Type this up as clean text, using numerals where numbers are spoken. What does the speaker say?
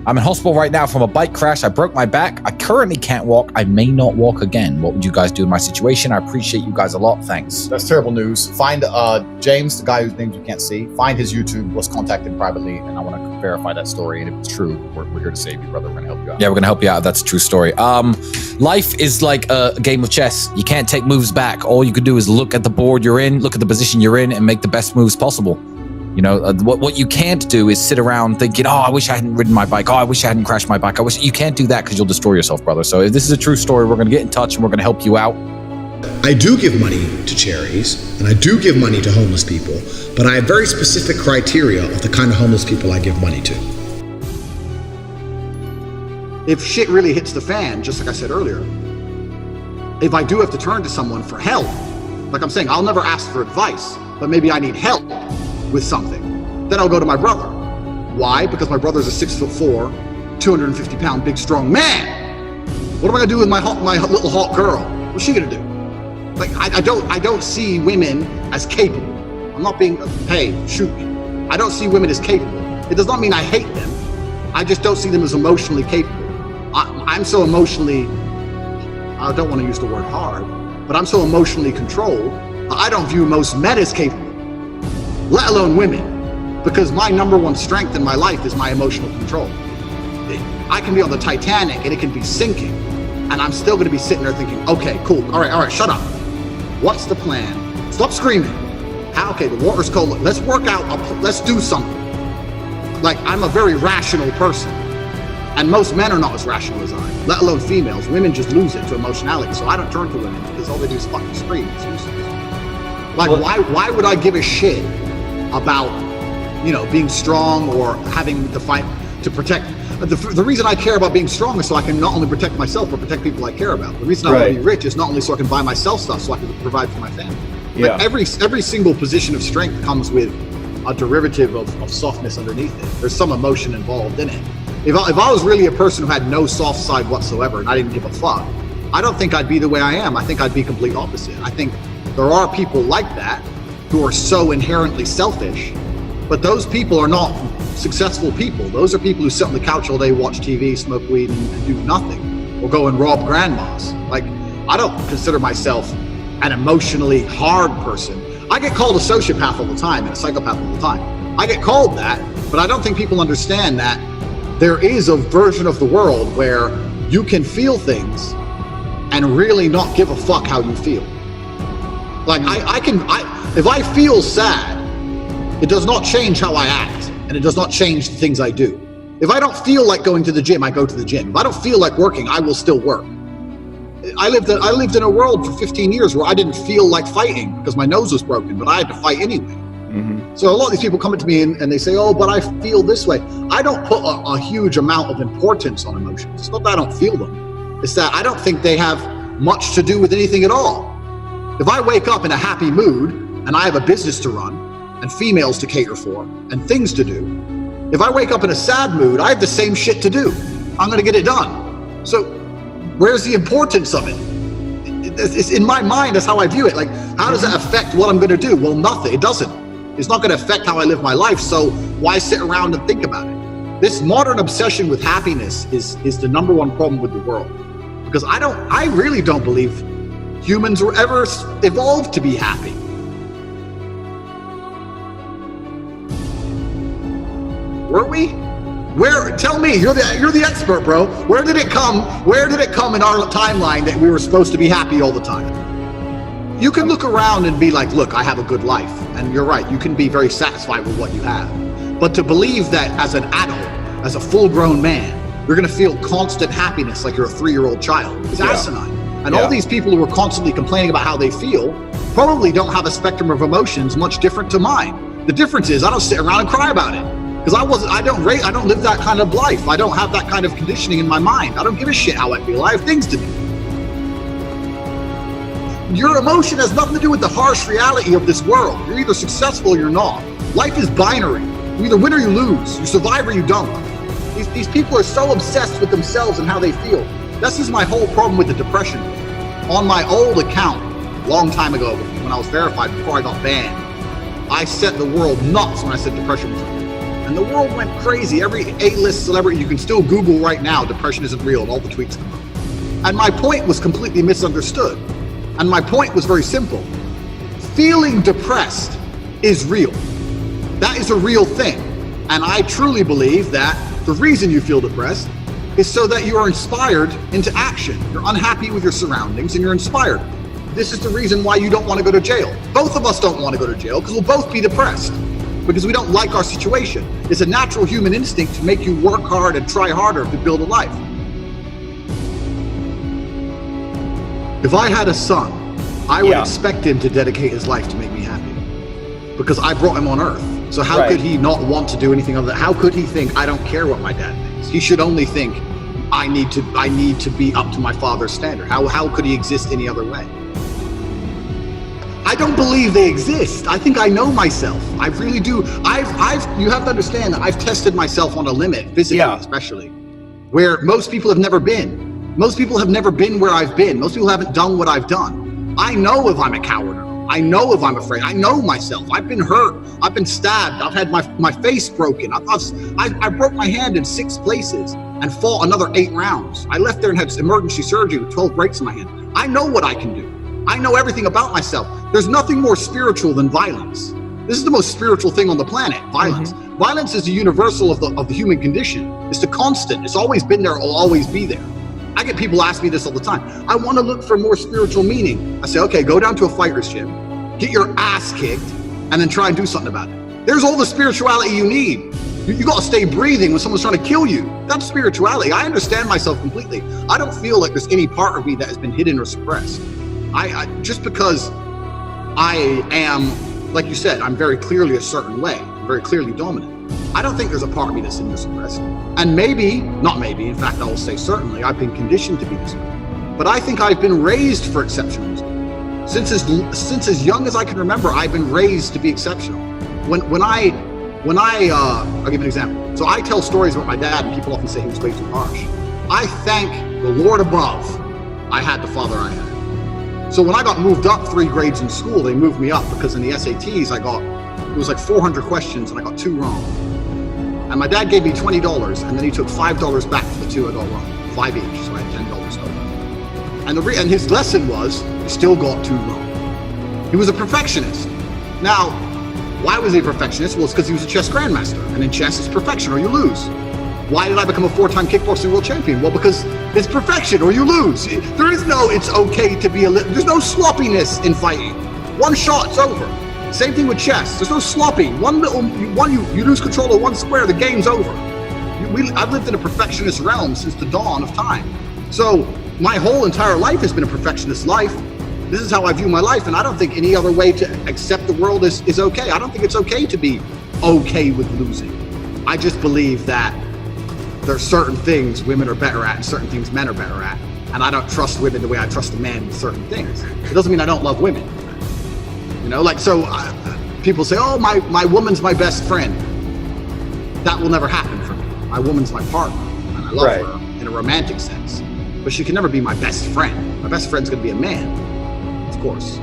I'm in hospital right now from a bike crash. I broke my back. I currently can't walk. I may not walk again. What would you guys do in my situation? I appreciate you guys a lot. Thanks. That's terrible news. Find James, the guy whose names we can't see. Find his YouTube. Let's contact him privately, and I want to verify that story. And if it's true, we're here to save you, brother. We're going to help you out. Yeah, we're going to help you out. That's a true story. Life is like a game of chess. You can't take moves back. All you could do is look at the board you're in, look at the position you're in, and make the best moves possible. You know, what you can't do is sit around thinking, oh, I wish I hadn't ridden my bike. Oh, I wish I hadn't crashed my bike. You can't do that because you'll destroy yourself, brother. So if this is a true story, we're going to get in touch and we're going to help you out. I do give money to charities and I do give money to homeless people, but I have very specific criteria of the kind of homeless people I give money to. If shit really hits the fan, just like I said earlier, if I do have to turn to someone for help, like I'm saying, I'll never ask for advice, but maybe I need help with something, then I'll go to my brother. Why? Because my brother's a 6'4", 250 pound, big, strong man. What am I gonna do with my little hot girl? What's she gonna do? Like, I don't see women as capable. I'm not being, hey, shoot me. I don't see women as capable. It does not mean I hate them. I just don't see them as emotionally capable. I'm so emotionally, I don't want to use the word hard, but I'm so emotionally controlled, I don't view most men as capable, let alone women, because my number one strength in my life is my emotional control. I can be on the Titanic and it can be sinking, and I'm still going to be sitting there thinking, okay, cool, all right, shut up. What's the plan? Stop screaming. Okay, the water's cold. Let's work out, let's do something. Like, I'm a very rational person, and most men are not as rational as I am, let alone females. Women just lose it to emotionality, so I don't turn to women because all they do is fucking scream. Like, why would I give a shit about, being strong or having to fight to protect? The reason I care about being strong is so I can not only protect myself, but protect people I care about. The reason I want to be rich is not only so I can buy myself stuff, so I can provide for my family. Yeah. Like every single position of strength comes with a derivative of softness underneath it. There's some emotion involved in it. If I was really a person who had no soft side whatsoever and I didn't give a fuck, I don't think I'd be the way I am. I think I'd be complete opposite. I think there are people like that who are so inherently selfish, but those people are not successful people. Those are people who sit on the couch all day, watch TV, smoke weed, and do nothing, or go and rob grandmas. Like, I don't consider myself an emotionally hard person. I get called a sociopath all the time and a psychopath all the time. I get called that, but I don't think people understand that there is a version of the world where you can feel things and really not give a fuck how you feel. Like, if I feel sad, it does not change how I act, and it does not change the things I do. If I don't feel like going to the gym, I go to the gym. If I don't feel like working, I will still work. I lived in a world for 15 years where I didn't feel like fighting because my nose was broken, but I had to fight anyway. Mm-hmm. So a lot of these people come to me and they say, oh, but I feel this way. I don't put a huge amount of importance on emotions. It's not that I don't feel them. It's that I don't think they have much to do with anything at all. If I wake up in a happy mood and I have a business to run and females to cater for and things to do, if I wake up in a sad mood, I have the same shit to do. I'm going to get it done. So where's the importance of it? It's in my mind, that's how I view it. Like, how does that affect what I'm going to do? Well, nothing. It doesn't. It's not going to affect how I live my life. So why sit around and think about it? This modern obsession with happiness is the number one problem with the world. Because I really don't believe humans were ever evolved to be happy. Were we? Where? Tell me. You're the expert, bro. Where did it come? Where did it come in our timeline that we were supposed to be happy all the time? You can look around and be like, look, I have a good life, and you're right. You can be very satisfied with what you have. But to believe that as an adult, as a full-grown man, you're going to feel constant happiness like you're a 3-year-old child is asinine. And all these people who are constantly complaining about how they feel probably don't have a spectrum of emotions much different to mine. The difference is I don't sit around and cry about it. Because I don't live that kind of life. I don't have that kind of conditioning in my mind. I don't give a shit how I feel. I have things to do. Your emotion has nothing to do with the harsh reality of this world. You're either successful or you're not. Life is binary. You either win or you lose. You survive or you don't. These people are so obsessed with themselves and how they feel. This is my whole problem with the depression. On my old account, a long time ago, when I was verified, before I got banned, I set the world nuts when I said depression was real. and the world went crazy. Every A-list celebrity, you can still Google right now, depression isn't real, and all the tweets come up. And my point was completely misunderstood. And my point was very simple. Feeling depressed is real. That is a real thing. And I truly believe that the reason you feel depressed is so that you are inspired into action. You're unhappy with your surroundings and you're inspired. This is the reason why you don't want to go to jail. Both of us don't want to go to jail because we'll both be depressed because we don't like our situation. It's a natural human instinct to make you work hard and try harder to build a life. If I had a son, I would expect him to dedicate his life to make me happy because I brought him on earth. So how could he not want to do anything other than, how could he think, I don't care what my dad thinks? He should only think, I need to be up to my father's standard. How could he exist any other way? I don't believe they exist. I think I know myself. I really do. You have to understand that I've tested myself on a limit, physically especially, where most people have never been. Most people have never been where I've been. Most people haven't done what I've done. I know if I'm a coward or not. I know if I'm afraid. I know myself. I've been hurt. I've been stabbed. I've had my face broken. I broke my hand in 6 places and fought another 8 rounds. I left there and had emergency surgery with 12 breaks in my hand. I know what I can do. I know everything about myself. There's nothing more spiritual than violence. This is the most spiritual thing on the planet, violence. Violence is the universal of the human condition. It's the constant. It's always been there. It'll always be there. I get people ask me this all the time. I want to look for more spiritual meaning. I say, okay, go down to a fighter's gym, get your ass kicked, and then try and do something about it. There's all the spirituality you need. You got to stay breathing when someone's trying to kill you. That's spirituality. I understand myself completely. I don't feel like there's any part of me that has been hidden or suppressed. I just because I am, like you said, I'm very clearly a certain way. I'm very clearly dominant. I don't think there's a part of me that's hidden or suppressed. And maybe, not maybe, in fact, I will say certainly, I've been conditioned to be this way. But I think I've been raised for exceptionalism. Since as young as I can remember, I've been raised to be exceptional. When I I'll give you an example. So I tell stories about my dad and people often say he was way too harsh. I thank the Lord above I had the father I had. So when I got moved up 3 grades in school, they moved me up because in the SATs it was like 400 questions and I got 2 wrong. And my dad gave me $20 and then he took $5 back for the 2 I got wrong, 5 each, so I had $10 total. And his lesson was, you still got 2 wrong. He was a perfectionist. Now, why was he a perfectionist? Well, it's because he was a chess grandmaster, and in chess it's perfection or you lose. Why did I become a 4-time kickboxing world champion? Well, because it's perfection or you lose. There is no, it's okay to be there's no sloppiness in fighting. 1 shot, it's over. Same thing with chess. There's no sloppy. You lose control of 1 square, the game's over. I've lived in a perfectionist realm since the dawn of time. So my whole entire life has been a perfectionist life. This is how I view my life, and I don't think any other way to accept the world is okay. I don't think it's okay to be okay with losing. I just believe that there are certain things women are better at and certain things men are better at. And I don't trust women the way I trust a man with certain things. It doesn't mean I don't love women. You know, like, so people say, oh, my woman's my best friend. That will never happen for me. My woman's my partner, and I love her in a romantic sense. But she can never be my best friend. My best friend's gonna be a man, of course.